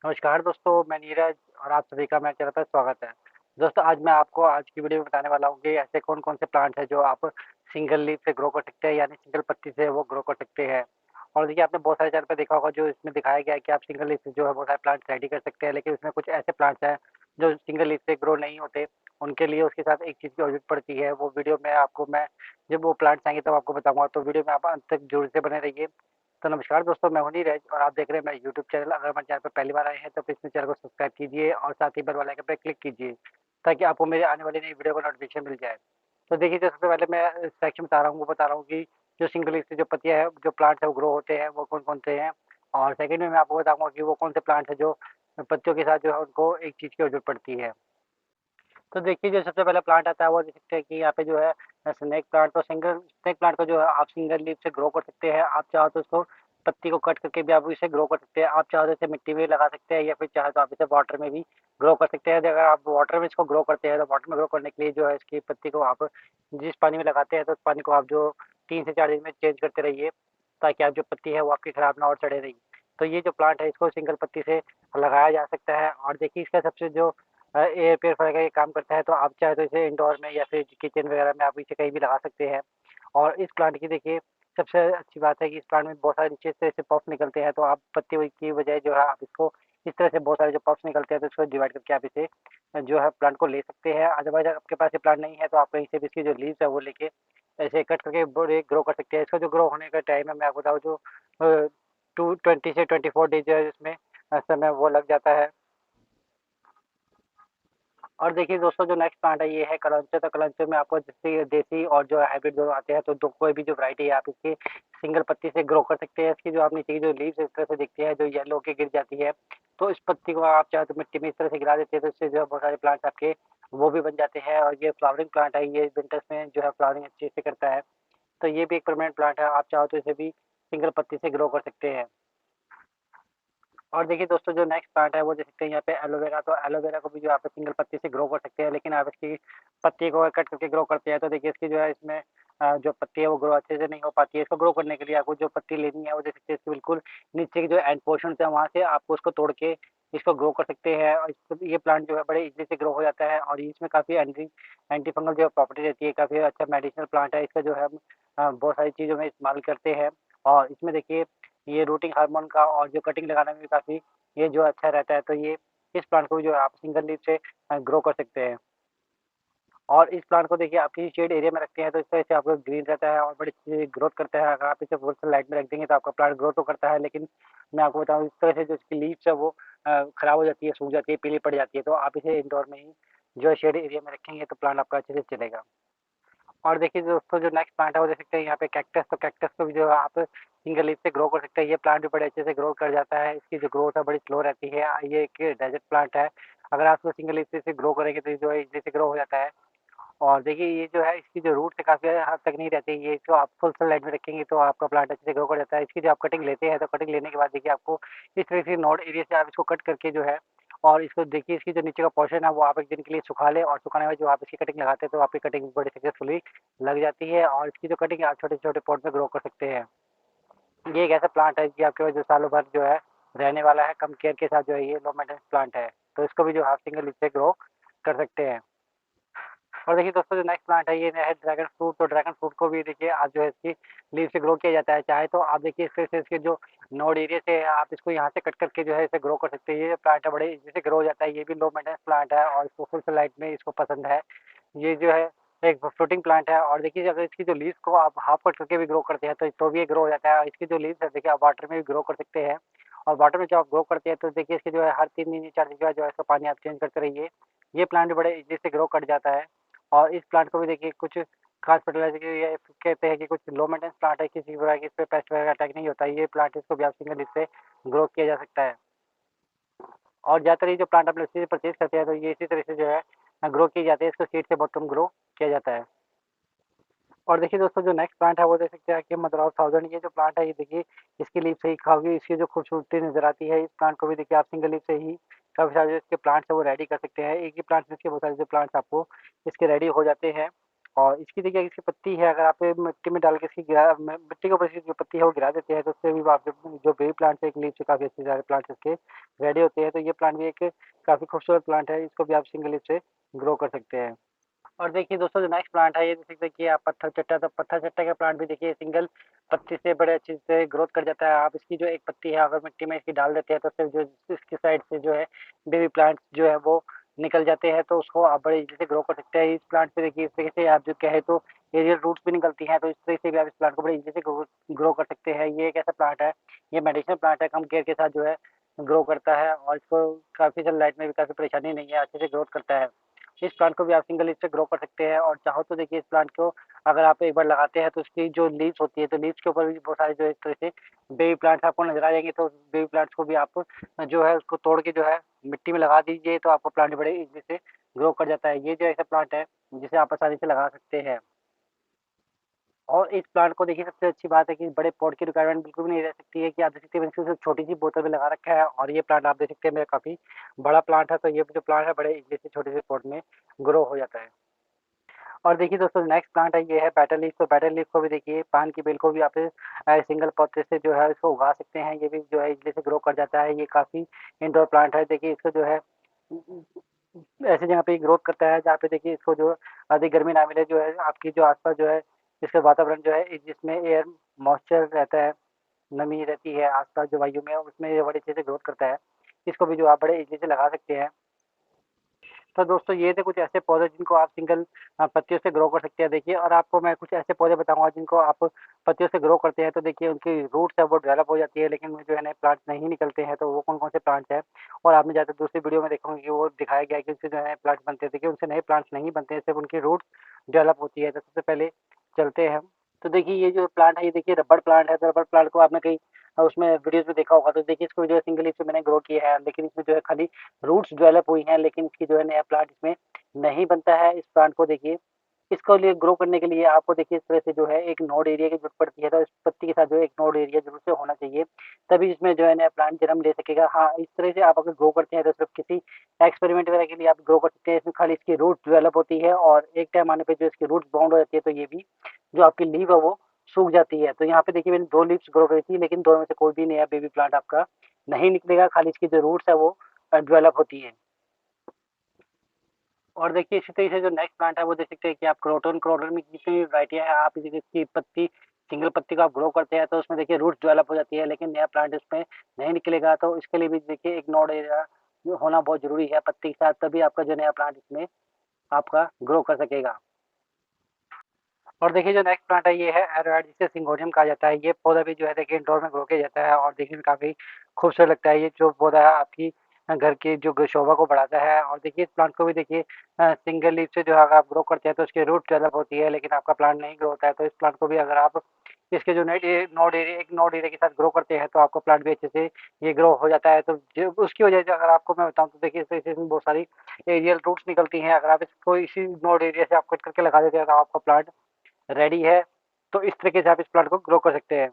नमस्कार दोस्तों, मैं नीरज और आप सभी का मेरे चैनल पर स्वागत है। दोस्तों आज मैं आपको आज की वीडियो में बताने वाला हूँ कि ऐसे कौन-कौन से प्लांट हैं जो आप सिंगल लीफ से ग्रो कर सकते हैं, यानी सिंगल पत्ती से वो ग्रो कर सकते हैं। और देखिए आपने बहुत सारे चैनल पे देखा होगा जो इसमें दिखाया गया है कि आप सिंगल लीफ से जो है बहुत सारे प्लांट्स रेडी कर सकते हैं, लेकिन इसमें कुछ ऐसे प्लांट्स हैं जो सिंगल लीफ से ग्रो नहीं होते। उनके लिए उसके साथ एक चीज़ की ज़रूरत पड़ती है, वो वीडियो में आपको मैं जब वो प्लांट्स आएँगे तब आपको बताऊँगा, तो वीडियो में आप अंत तक ज़रूर से बने रहिए। तो नमस्कार दोस्तों, मैं हूँ नीरज और आप देख रहे हैं मेरा यूट्यूब चैनल। अगर हमारे चैनल पर पहली बार आए हैं तो प्लीज़ मेरे चैनल को सब्सक्राइब कीजिए और साथ ही बेल वाले आइकन पे क्लिक कीजिए, ताकि आपको मेरे आने वाली नई वीडियो का नोटिफिकेशन मिल जाए। तो देखिए, जो सबसे पहले मैं सेक्शन बता रहा हूँ, वो बता रहा हूँ कि जो सिंगल लीफ से जो पत्तियाँ हैं, जो प्लांट्स हैं वो ग्रो होते हैं, वो कौन-कौन से हैं। और सेकंड में मैं आपको बताऊँगा कि वो कौन से प्लांट्स हैं जो पत्तियों के साथ जो है उनको एक चीज़ की ज़रूरत पड़ती है। तो देखिए, जो सबसे पहला प्लांट आता है वो देख सकते हैं कि यहाँ पे जो है स्नेक प्लांट। तो सिंगल स्नेक प्लांट को जो है आप सिंगल लीफ से ग्रो कर सकते हैं। आप चाहो तो उसको पत्ती को कट करके भी आप इसे ग्रो कर सकते हैं। आप चाहो तो इसे मिट्टी में लगा सकते हैं या फिर चाहे तो आप इसे वाटर में भी ग्रो कर सकते हैं। अगर आप वाटर में इसको ग्रो करते हैं तो वाटर में ग्रो करने के लिए जो है इसकी पत्ती को आप जिस पानी में लगाते हैं तो उस पानी को आप जो 3 से 4 दिन में चेंज करते रहिए, ताकि आप जो पत्ती है वो आपकी खराब ना और सड़े नहीं। तो ये जो प्लांट है इसको सिंगल पत्ती से लगाया जा सकता है। और देखिए इसका सबसे जो एयर प्यूरीफायर का ये काम करता है, तो आप चाहे तो इसे इंडोर में या फिर किचन वगैरह में आप इसे कहीं भी लगा सकते हैं। और इस प्लांट की देखिए सबसे अच्छी बात है कि इस प्लांट में बहुत सारे नीचे से ऐसे पफ्स निकलते हैं, तो आप पत्ती की बजाय जो है आप इसको इस तरह से बहुत सारे जो पफ्स निकलते हैं तो इसको डिवाइड करके आप इसे जो है प्लांट को ले सकते हैं। अदरवाइज़ अगर आपके पास ये प्लांट नहीं है तो आप कहीं से भी इसकी जो लीव्स है वो लेके ऐसे कट करके बड़े ग्रो कर सकते हैं। इसका जो ग्रो होने का टाइम है मैं आपको बताऊँ, जो 220 से 24 डेज़ जो है इसमें समय वो लग जाता है। और देखिए दोस्तों, जो नेक्स्ट प्लांट है ये है कलंचो। तो कलंचो में आपको जैसे देसी और जो हाइब्रिड दोनों आते हैं, तो दो कोई भी जो वैरायटी है आप इसकी सिंगल पत्ती से ग्रो कर सकते हैं। इसकी जो आप नीचे की जो लीव्स इस तरह से दिखती है जो येलो होके गिर जाती है, तो इस पत्ती को आप चाहे तो मिट्टी में इस तरह से गिरा देते हैं, तो इससे जो है बहुत सारे प्लांट्स आपके वो भी बन जाते हैं। और ये फ्लावरिंग प्लांट है, ये विंटर्स में जो है फ्लावरिंग अच्छे से करता है। तो ये भी एक परमानेंट प्लांट है, आप चाहो तो इसे भी सिंगल पत्ती से ग्रो कर सकते हैं। और देखिए दोस्तों, जो नेक्स्ट प्लांट है वो देख सकते हैं यहाँ पे एलोवेरा। तो एलोवेरा को भी जो आप सिंगल पत्ती से ग्रो कर सकते हैं, लेकिन आप इसकी पत्ती को कट करके ग्रो करते हैं तो देखिए इसकी जो है इसमें जो पत्ती है वो ग्रो अच्छे से नहीं हो पाती है। इसको ग्रो करने के लिए आपको जो पत्ती लेनी है वो देख सकते हैं इसकी बिल्कुल नीचे की जो एंड पोर्शन है वहाँ से आपको उसको तोड़ के इसको ग्रो कर सकते हैं। और ये प्लांट जो है बड़े इजीली से ग्रो हो जाता है और इसमें काफ़ी एंटी एंटी फंगल जो प्रॉपर्टी रहती है। काफ़ी अच्छा मेडिसिनल प्लांट है। इसका जो है हम बहुत सारी चीज़ों में इस्तेमाल करते हैं। और इसमें देखिए ये रूटिंग हार्मोन का और जो कटिंग लगाने में भी काफ़ी ये जो अच्छा रहता है, तो ये इस प्लांट को जो है आप सिंगल लीफ से ग्रो कर सकते हैं। और इस प्लांट को देखिए आप किसी शेड एरिया में रखते हैं तो इस तरह से आपका ग्रीन रहता है और बड़ी अच्छी ग्रोथ करता है। अगर आप इसे फुल सन लाइट में रख देंगे तो आपका प्लांट ग्रो तो करता है, लेकिन मैं आपको बताऊँ इस तरह से जो इसकी लीव्स है वो खराब हो जाती है, सूख जाती है, पीली पड़ जाती है। तो आप इसे इंडोर में ही जो है शेड एरिया में रखेंगे तो प्लांट आपका अच्छे से चलेगा। और देखिए दोस्तों, जो नेक्स्ट प्लांट है वो देख सकते हैं यहाँ पे कैक्टस। तो कैक्टस को भी जो है आप सिंगल लीफ से ग्रो कर सकते हैं। ये प्लांट भी बड़े अच्छे से ग्रो कर जाता है। इसकी जो ग्रोथ है बड़ी स्लो रहती है। ये एक डेज़र्ट प्लांट है। अगर आप इसको सिंगल लीफ से इसे ग्रो करेंगे तो ये जो है इज़िली से ग्रो हो जाता है। और देखिए ये जो है इसकी जो रूट्स है काफ़ी हद तक नहीं रहती है। ये इसको आप फुल सनलाइट में रखेंगे तो आपका प्लांट अच्छे से ग्रो कर जाता है। इसकी जो आप कटिंग लेते हैं तो कटिंग लेने के बाद देखिए आपको इस तरह से नोड एरिया से आप इसको कट करके जो है और इसको देखिए इसकी जो नीचे का पोर्शन है वो आप 1 दिन के लिए सुखा लें और सुखाने के बाद जो आप इसकी कटिंग लगाते हैं तो आपकी कटिंग बड़ी सक्सेसफुली लग जाती है और इसकी जो कटिंग है आप छोटे-छोटे पॉट में ग्रो कर सकते हैं। ये एक ऐसा प्लांट है कि आपके पास जो सालों भर जो है रहने वाला है, कम केयर के साथ जो है ये लो मेंटेनेंस प्लांट है। तो इसको भी जो आप सिंगल लीफ से ग्रो कर सकते हैं। और देखिए दोस्तों, जो नेक्स्ट प्लांट है ये है ड्रैगन फ्रूट। तो ड्रैगन फ्रूट को भी देखिए आज जो है इसकी लीफ से ग्रो किया जाता है। चाहे तो आप देखिए इस तरह से इसके जो नोड एरिया से आप इसको यहाँ से कट करके जो है इसे ग्रो कर सकते हैं। ये प्लांट है बड़े इजी से ग्रो हो जाता है। ये भी लो मेंटेनेंस प्लांट है और इसको फुल सनलाइट में इसको पसंद है। ये जो है एक फ्रूटिंग प्लांट है। और देखिए अगर इसकी जो लीव्स को आप हाफ कट करके भी ग्रो करते हैं तो भी ये ग्रो हो जाता है। और इसकी जो लीव्स है देखिए आप वाटर में भी ग्रो कर सकते हैं। और वाटर में जब आप ग्रो करते हैं तो देखिए इसके जो है हर 3 दिन या 4 दिन के बाद जो है इसका पानी आप चेंज करते रहिए। ये प्लांट भी बड़े इजी से ग्रो कर जाता है। और इस प्लांट को भी देखिए कुछ खास फर्टिलाइज़र की ये कहते हैं कि कुछ लो मेंटेनेंस प्लांट है, किसी प्रकार की इस पे पेस्ट वगैरह अटैक नहीं होता है। ये प्लांट इसको भी आप सिंगल लीफ से ग्रो किया जा सकता है। और ज़्यादातर ये जो प्लांट आप नर्सरी से परचेज़ करते हैं तो ये इसी तरह से जो है ग्रो किए जाते हैं। इसको सीड से बहुत कम ग्रो किया जाता है। और देखिए दोस्तों, जो नेक्स्ट प्लांट है वो देख सकते हैं कि मदराव थाउज़ेंड। ये जो प्लांट है ये देखिए इसकी लीफ से ही काफ़ी इसकी जो खूबसूरती नज़र आती है। इस प्लांट को भी देखिए आप सिंगल लीफ से ही काफ़ी सारे जो इसके प्लांट्स हैं वो रेडी कर सकते हैं। एक ही प्लांट में इसके बहुत सारे जो प्लांट्स आपको इसके रेडी हो जाते हैं। और इसकी देखिए इसकी पत्ती है, अगर आप मिट्टी में डाल के इसकी गिरा मिट्टी के ऊपर इसकी जो पत्ती है वो गिरा देते हैं, तो उससे भी आप जो बेबी प्लांट्स है, एक लीफ से काफ़ी अच्छे सारे प्लांट्स इसके रेडी होते हैं। तो ये प्लांट भी एक काफ़ी खूबसूरत प्लांट है, इसको भी आप सिंगल लीफ से ग्रो कर सकते हैं। और देखिए दोस्तों, जो नेक्स्ट प्लांट है ये देख सकते हैं कि आप पत्थर चट्टा, तो पत्थर चट्टा का प्लांट भी देखिए सिंगल पत्ती से बड़े अच्छे से ग्रोथ कर जाता है। आप इसकी जो एक पत्ती है अगर मिट्टी में इसकी डाल देते हैं, तो उससे जो इसकी साइड से जो है बेबी प्लांट जो है वो निकल जाते हैं, तो उसको आप बड़े इजी से ग्रो कर सकते हैं। इस प्लांट पे देखिए इस तरीके से आप जो कहे तो एरियल रूट्स भी निकलती हैं, तो इस तरीके से भी आप इस प्लांट को बड़े इजी से ग्रो कर सकते हैं। ये एक ऐसा प्लांट है, ये मेडिसिनल प्लांट है, कम केयर के साथ जो है ग्रो करता है, और इसको काफ़ी सनलाइट में भी काफ़ी परेशानी नहीं है, अच्छे से ग्रोथ करता है। इस प्लांट को भी आप सिंगल लीफ से ग्रो कर सकते हैं, और चाहो तो देखिए इस प्लांट को अगर आप एक बार लगाते हैं तो उसकी जो लीव्स होती है, तो लीव्स के ऊपर भी बहुत सारे जो इस तरह से बेबी प्लांट्स आपको नजर आ जाएंगे। तो बेबी प्लांट्स को भी आप जो है उसको तोड़ के जो है मिट्टी में लगा दीजिए, तो आपका प्लांट बड़े इजी से ग्रो कर जाता है। ये जो ऐसा प्लांट है जिसे आप आसानी से लगा सकते हैं। और इस प्लांट को देखिए सबसे अच्छी बात है कि बड़े पॉट की रिक्वायरमेंट बिल्कुल भी नहीं रह सकती है, कि आप देख सकते हैं मैंने सिर्फ छोटी सी बोतल में लगा रखा है, और ये प्लांट आप देख सकते हैं मेरा काफ़ी बड़ा प्लांट है। तो ये जो प्लांट है बड़े इजी से छोटे से पॉट में ग्रो हो जाता है। और देखिए दोस्तों, नेक्स्ट प्लांट है ये है बैटर लीफ। तो बैटर लीफ को भी देखिए पान की बेल को भी आप सिंगल पौधे से जो है इसको उगा सकते हैं, ये भी जो है इजली से ग्रो कर जाता है। ये काफ़ी इंडोर प्लांट है, देखिए इसको जो है ऐसी जगह पे ग्रोथ करता है जहाँ पे देखिए इसको जो अधिक गर्मी ना मिले, जो है आपकी जो आसपास जो है इसका वातावरण जो है जिसमें एयर मॉइस्चर रहता है, नमी रहती है आसपास जो वायु में, उसमें ये बड़े अच्छे से ग्रोथ करता है। इसको भी जो आप बड़े इजली से लगा सकते हैं। तो दोस्तों ये थे कुछ ऐसे पौधे जिनको आप सिंगल पत्तियों से ग्रो कर सकते हैं। देखिए, और आपको मैं कुछ ऐसे पौधे बताऊँगा जिनको आप पत्तियों से ग्रो करते हैं, तो देखिए उनकी रूट्स है वो डेवलप हो जाती है, लेकिन जो है नए प्लांट्स नहीं निकलते हैं। तो वो कौन-कौन से प्लांट्स हैं, और आपने ज़्यादा दूसरी वीडियो में देखा होंगे कि वो दिखाया गया है कि उससे जो है प्लांट्स बनते हैं। देखिए उनसे नए प्लांट्स नहीं बनते हैं, सिर्फ़ उनकी रूट्स डेवलप होती है। तो सबसे पहले चलते हैं हम। तो देखिए ये जो प्लांट है ये देखिए रबड़ प्लांट है। तो रबड़ प्लांट को आपने कहीं उसमें वीडियोज़ में देखा होगा। तो देखिए इसको जो है सिंगल लीफ से मैंने ग्रो किया है, लेकिन इसमें जो है खाली रूट्स डेवलप हुई हैं, लेकिन इसकी जो है नया प्लांट इसमें नहीं बनता है। इस प्लांट को देखिए, इसको लिए ग्रो करने के लिए आपको देखिए इस तरह से जो है एक नोड एरिया की ज़रूरत पड़ती है। तो इस पत्ती के साथ जो है एक नोड एरिया ज़रूर से होना चाहिए, तभी इसमें जो है नया प्लांट जन्म ले सकेगा। हाँ, इस तरह से आप अगर ग्रो करते हैं तो सिर्फ़ किसी एक्सपेरिमेंट वगैरह के लिए आप ग्रो कर सकते हैं। इसमें खाली इसकी रूट्स डेवलप होती है, और एक टाइम आने पे जो इसकी रूट्स बाउंड हो जाती है, तो ये भी जो आपकी लीफ है वो सूख जाती है। तो यहाँ पे देखिए मैंने 2 लीव्स ग्रो करी थी, लेकिन दोनों में से कोई भी नया बेबी प्लांट आपका नहीं निकलेगा, खाली इसकी जो रूट्स है वो डेवलप होती है। और देखिए इसी तरीके से जो नेक्स्ट प्लांट है वो देख सकते हैं कि आप क्रोटन, क्रोटन में जितनी भी वैरायटियाँ हैं, आप इसकी पत्ती सिंगल पत्ती को आप ग्रो करते हैं, तो उसमें देखिए रूट्स डेवलप हो जाती है, लेकिन नया प्लांट इसमें नहीं निकलेगा। तो इसके लिए भी देखिए एक नोड एरिया होना बहुत ज़रूरी है पत्ती के साथ, तभी आपका जो नया प्लांट इसमें आपका ग्रो कर सकेगा। और देखिए जो नेक्स्ट प्लांट है ये है एरोएड, जिसे सिंगोनियम कहा जाता है। ये पौधा भी जो है देखिए इंडोर में ग्रो किया जाता है, और देखने में काफ़ी खूबसूरत लगता है। ये जो पौधा है आपकी घर की जो शोभा को बढ़ाता है। और देखिए इस प्लांट को भी देखिए सिंगल लीफ से जो है अगर आप ग्रो करते हैं तो उसकी रूट डेवलप होती है, लेकिन आपका प्लांट नहीं ग्रो होता है। तो इस प्लांट को भी अगर आप इसके जो नोड एरिया के साथ ग्रो करते हैं, तो आपका प्लांट भी अच्छे से ये ग्रो हो जाता है। तो जो उसकी वजह से अगर आपको मैं बताऊँ तो देखिए इस तरीके से इसमें बहुत सारी एरियल रूट्स निकलती हैं। अगर आप इसको इसी नोड एरिया से आप कट करके लगा देते हैं, तो आपका प्लांट रेडी है। तो इस तरीके से आप इस प्लांट को ग्रो कर सकते हैं।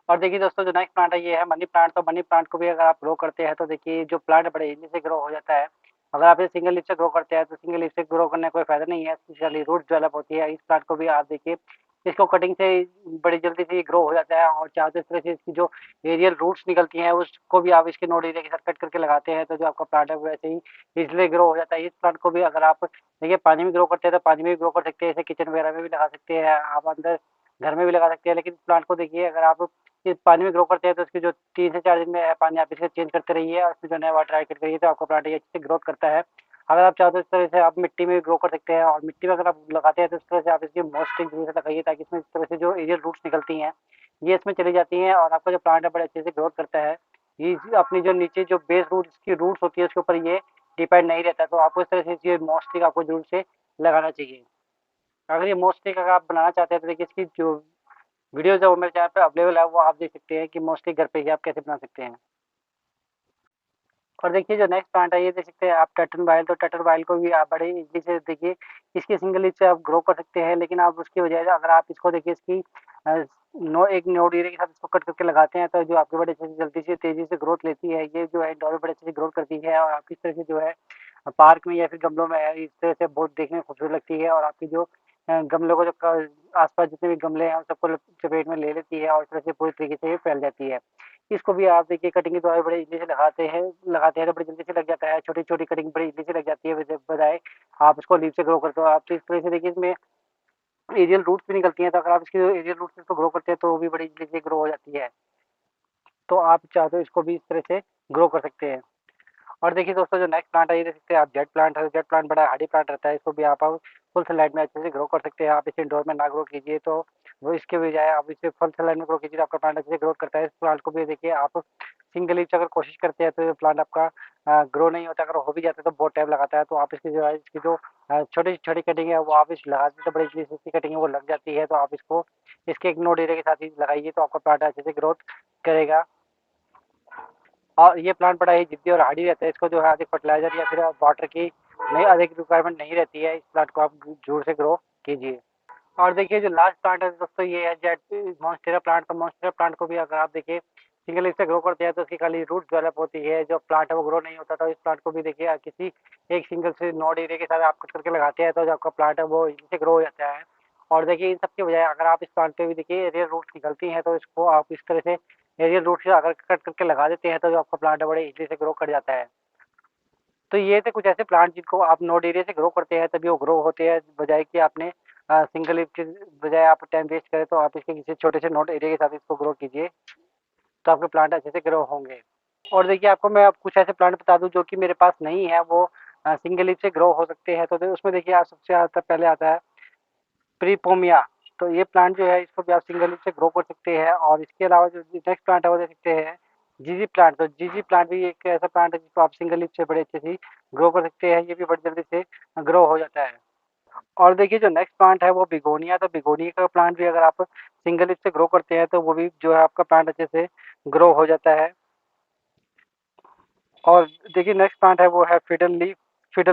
और देखिए दोस्तों, जो नेक्स्ट प्लांट है ये है मनी प्लांट। तो मनी प्लांट को भी अगर आप ग्रो करते हैं, तो देखिए जो प्लांट है बड़े ईज़ी से ग्रो हो जाता है। अगर आप इसे सिंगल लीफ से ग्रो करते हैं, तो सिंगल लीफ से ग्रो करने का कोई फ़ायदा नहीं है, स्पेशली रूट्स डेवलप होती है। इस प्लांट को भी आप देखिए, इसको कटिंग से बड़ी जल्दी से ये ग्रो हो जाता है, और चाहे तो इस तरह से इसकी जो एरियल रूट्स निकलती हैं, उसको भी आप इसके नोड एरिया के साथ कट करके लगाते हैं, तो जो आपका प्लांट है वो वैसे ही ईज़िली ग्रो हो जाता है। इस प्लांट को भी अगर आप देखिए पानी में ग्रो करते हैं, तो पानी में भी ग्रो कर सकते हैं, इसे किचन वगैरह में भी लगा सकते हैं, आप अंदर घर में भी लगा सकते हैं। लेकिन इस प्लांट को देखिए अगर आप ये पानी में ग्रो करते हैं, तो इसकी जो 3 से 4 दिन में पानी आप इसका चेंज करते रहिए, और उसमें जो है वाटर ऐड करते रहिए, तो आपका प्लांट ये अच्छे से ग्रोथ करता है। अगर आप चाहो तो इस तरह से आप मिट्टी में भी ग्रो कर सकते हैं, और मिट्टी में अगर आप लगाते हैं तो इस तरह से आप इसकी मॉइस्चरिंग ज़रूर से लगाइए, ताकि इसमें इस तरह से जो एरियल रूट्स निकलती हैं, ये इसमें चली जाती हैं, और आपका जो प्लांट है बड़े अच्छे से ग्रोथ करता है। ये अपनी जो नीचे जो बेस रूट इसकी रूट्स होती है उसके ऊपर ये डिपेंड नहीं रहता, तो आपको इस तरह से ये मॉइस्चरिंग आपको ज़रूर से लगाना चाहिए। अगर ये मॉइस्चरिंग अगर आप बनाना चाहते हैं, तो देखिए इसकी जो वीडियोज़ है वो मेरे चैनल पे अवेलेबल है, वो आप देख सकते हैं कि मोस्टली घर पे ही आप कैसे बना सकते हैं। और देखिए जो नेक्स्ट प्लांट है ये देख सकते हैं आप टटरवाइल। तो टटरवाइल को भी आप बड़े ईज़ी से देखिए इसकी सिंगल लीफ से आप ग्रो कर सकते हैं, लेकिन आप उसकी बजाय अगर आप इसको देखिए इसकी अ, नो एक नोड एरिया के साथ इसको कट करके लगाते हैं, तो जो आपके बड़े अच्छे से जल्दी से तेज़ी से ग्रोथ लेती है, ये जो है इंडोर में बड़े अच्छे से ग्रोथ करती है, और आप इस तरह से जो है पार्क में या फिर गमलों में है, इस तरह से बहुत देखने में खूबसूरत लगती है और आपकी जो गमलों को जो आसपास जितने भी गमले हैं उन सबको चपेट में ले लेती है और इस तरह से पूरी तरीके से ये फैल जाती है। इसको भी आप देखिए कटिंग के द्वारा बड़े ईज़ी से लगाते हैं तो बड़ी जल्दी से लग जाता है, छोटी-छोटी कटिंग बड़ी ईज़ी से लग जाती है बजाय आप इसको लीफ से ग्रो करते हो आप, तो इस तरह से देखिए इसमें एरियल रूट्स भी निकलती हैं, तो अगर आप इसकी जो एरियल रूट्स इसको ग्रो करते हैं तो वो भी बड़ी ईज़ी से ग्रो हो जाती है। तो आप चाहो तो इसको भी इस तरह से ग्रो कर सकते हैं। और देखिए दोस्तों जो नेक्स्ट प्लांट है ये देख सकते हैं आप जेट प्लांट है, जेट प्लांट बड़ा हार्डी प्लांट रहता है, इसको भी आप फुल सनलाइट में अच्छे से ग्रो कर सकते हैं। आप इसे इंडोर में ना ग्रो कीजिए तो वो इसके बजाय आप इसे फुल सनलाइट में ग्रो कीजिए तो आपका प्लांट अच्छे से ग्रोथ करता है। इस प्लांट को भी देखिए आप सिंगल लीफ अगर कोशिश करते हैं तो ये प्लांट आपका ग्रो नहीं होता, अगर हो भी जाता है तो बहुत टाइम लगाता है। तो आप इसकी जो है इसकी जो छोटी-छोटी कटिंग है वो आप इस लगा दें तो बड़ी इज़ी से इसकी कटिंग है वो लग जाती है। तो आप इसको इसके एक नोड एरिया के साथ ही लगाइए तो आपका प्लांट अच्छे से ग्रोथ करेगा। और ये प्लांट बड़ा ही जिद्दी और हार्डी रहता है, इसको जो है अधिक फर्टिलाइज़र या फिर वाटर की नहीं अधिक रिक्वायरमेंट नहीं रहती है, इस प्लांट को आप ज़रूर से ग्रो कीजिए। और देखिए जो लास्ट प्लांट है दोस्तों ये है जेट मॉन्स्टेरा प्लांट। तो मॉन्स्टेरा प्लांट को भी अगर आप देखिए सिंगल लीफ से ग्रो करते हैं तो उसकी खाली रूट डेवलप होती है, जो प्लांट है वो ग्रो नहीं होता। तो इस प्लांट को भी देखिए किसी एक सिंगल से नोड एरिया के साथ आप कट करके लगाते हैं तो जो आपका प्लांट है वो इजी से ग्रो हो जाता है। और देखिए इन सब के बजाय अगर आप इस प्लांट पे भी देखिए एरियल रूट्स निकलती हैं तो इसको आप इस तरह से एरियल रूट से अगर कट करके लगा देते हैं तो जो आपका प्लांट है बड़े इजीली से ग्रो कर जाता है। तो ये थे कुछ ऐसे प्लांट जिनको आप नोड एरिया से ग्रो करते हैं तभी वो ग्रो होते हैं, बजाय कि आपने सिंगल लीफ के बजाय आप टाइम वेस्ट करें तो आप इसके किसी छोटे से नोड एरिया के साथ इसको ग्रो कीजिए, तो आपके प्लांट अच्छे से ग्रो होंगे। और देखिए आपको मैं अब कुछ ऐसे प्लांट बता दूँ जो कि मेरे पास नहीं है, वो सिंगल लीफ से ग्रो हो सकते हैं। तो उसमें देखिए आप सबसे आता पहले आता है प्रीपोमिया। तो ये प्लांट जो है इसको भी आप सिंगल लीफ से ग्रो कर सकते हैं। और इसके अलावा जो नेक्स्ट प्लांट है वो देख सकते हैं जीजी प्लांट। तो जीजी प्लांट भी एक ऐसा प्लांट है जिसको आप सिंगल लीफ से बड़े अच्छे से ग्रो कर सकते हैं, ये भी बड़ी जल्दी से ग्रो हो जाता है। और देखिए जो नेक्स्ट प्लांट है वो बिगोनिया। तो बिगोनिया का प्लांट भी अगर आप सिंगल लीफ से ग्रो करते हैं तो वो भी जो है आपका प्लांट अच्छे से ग्रो हो जाता है। और देखिए नेक्स्ट प्लांट है वो है फिडल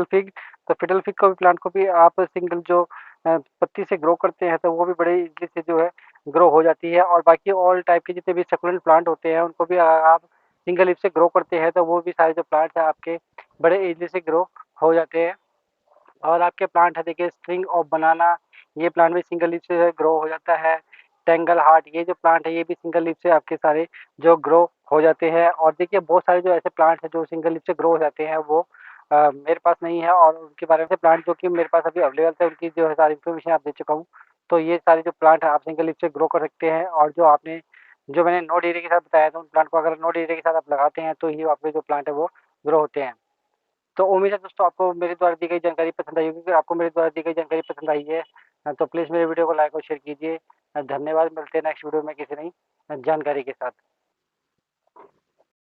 फिग। तो फिडल फिग को भी प्लांट को भी आप सिंगल जो पत्ती से ग्रो करते हैं तो वो भी बड़े इजीली से जो है ग्रो हो जाती है। और बाकी ऑल टाइप के जितने भी सकुलेंट प्लांट होते हैं उनको भी आप सिंगल लीफ से ग्रो करते हैं तो वो भी सारे जो प्लांट्स हैं आपके बड़े इजीली से ग्रो हो जाते हैं। और आपके प्लांट है देखिए स्ट्रिंग ऑफ बनाना, ये प्लांट भी सिंगल लीफ से ग्रो हो जाता है। टेंगल हार्ट ये जो प्लांट है ये भी सिंगल लीफ से आपके सारे जो ग्रो हो जाते हैं। और देखिए बहुत सारे जो ऐसे प्लांट्स हैं जो सिंगल लीफ से ग्रो हो जाते हैं वो मेरे पास नहीं है, और उनके बारे में प्लांट जो कि मेरे पास अभी अवेलेबल है उनकी जो है सारी इन्फॉर्मेशन आप दे चुका हूँ। तो ये सारे जो प्लांट है आप सिंगल लीफ से ग्रो कर सकते हैं। और जो मैंने नोड एरिया के साथ बताया था उन प्लांट को अगर नोड एरिया के साथ आप लगाते हैं तो ही आपके जो प्लांट है वो ग्रो होते हैं। तो उम्मीद है दोस्तों आपको मेरे द्वारा दी गई जानकारी पसंद आई होगी। अगर आपको मेरे द्वारा दी गई जानकारी पसंद आई है तो प्लीज़ मेरे वीडियो को लाइक और शेयर कीजिए। धन्यवाद, मिलते हैं नेक्स्ट वीडियो में किसी नई जानकारी के साथ।